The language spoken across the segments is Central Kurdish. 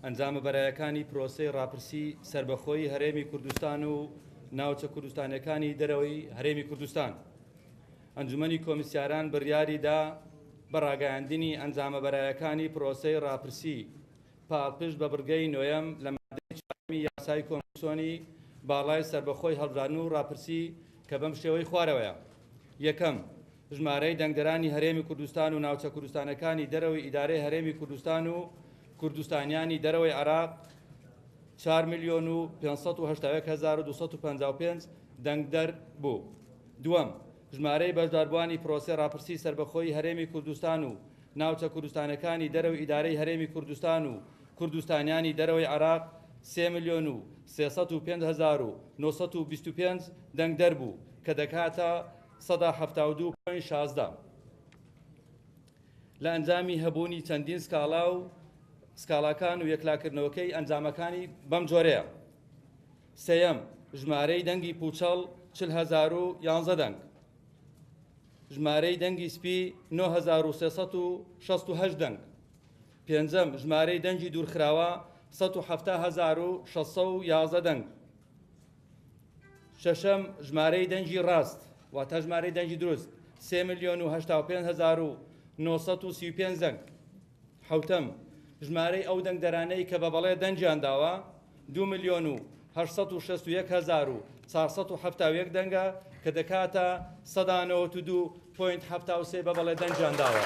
ئەنجامە بەرایەکانی پرۆسەی ڕاپرسی سربەخۆیی هەرێمی کوردستان و ناوچە کوردستانەکانی دەرەوەی هەرێمی کوردستان. ئەنجومەنی کۆمیسیاران بڕیاریدا بەڕاگەیاندنی ئەنجامە بەرایەکانی پرۆسەی ڕاپرسی پاڵپشت بە بڕگەی نۆیەم لە مادەی چوارمی یاسای کۆمیسیۆنی باڵای سربەخۆی هەڵبژاردن و ڕاپرسی کە بەم شێوەی خوارەوەیە. یەکەم، ژمارەی دەنگدەرانی هەرێمی کوردستان و ناوچە کوردستانەکانی دەرەوەی ئیدارەی هەرێمی کوردستان و کوردستانیانی دەرەوەی عێراق 4,581,255 دەنگدەر بوو. دووەم، ژمارەی بەشداربووانی پرۆسەی ڕاپرسی سربەخۆیی هەرێمی کوردستان و ناوچە کوردستانەکانی دەرەوەی ئیدارەی هەرێمی کوردستان و کوردستانیانی دەرەوەی عێراق 3,305,925 دەنگدەر بوو کە دەکاتە 172.16. لە ئەنجامی هەبوونی چەندین سکاڵا و سکاڵاکان و یەکلاکردنەوەکەی ئەنجامەکانی بەم جۆرەیە. سێیەم، ژمارەی دەنگی پوچەڵ 40,011 دەنگ. ژمارەی دەنگی سپی 9,368 دەنگ. پێنجەم، ژمارەی دەنگی دوورخراوە 170,611 دەنگ. شەشەم، ژمارەی دەنگی ڕاست واتە ژمارەی دەنگی دروست 3,085,935 دەنگ. حوتەم، ژمارەی ئەو دەنگدەرانەی کە بە بەڵێ دەنجیان داوە 2,861,471 دەنگە کە دەکاتە 192.73 بە بەڵێ دەنجیان داوە.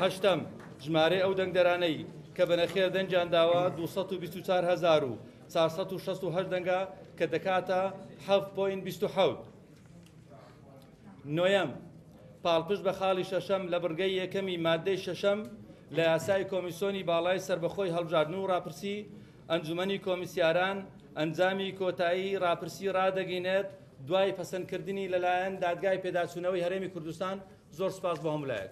هەشتەم، ژمارەی ئەو دەنگدەرانەی کە بەنەخێر دەنجیان داوە 224,468 دەنگە کە دەکاتە 7.27. نۆیەم، پاڵپشت بە خاڵی شەشەم لە بڕگەی یەکەمی مادەی شەشەم لە یاسای کۆمیسیۆنی باڵای سربەخۆی هەڵبژاردن و ڕاپرسی ئەنجومەنی کۆمیسیاران ئەنجامی کۆتایی ڕاپرسی ڕدەگەێنێت دوای پەسەندکردنی لەلایەن دادگای پێداچوونەوەی هەرێمی کوردستان. زۆر سپاس بۆ هەموو لایەک.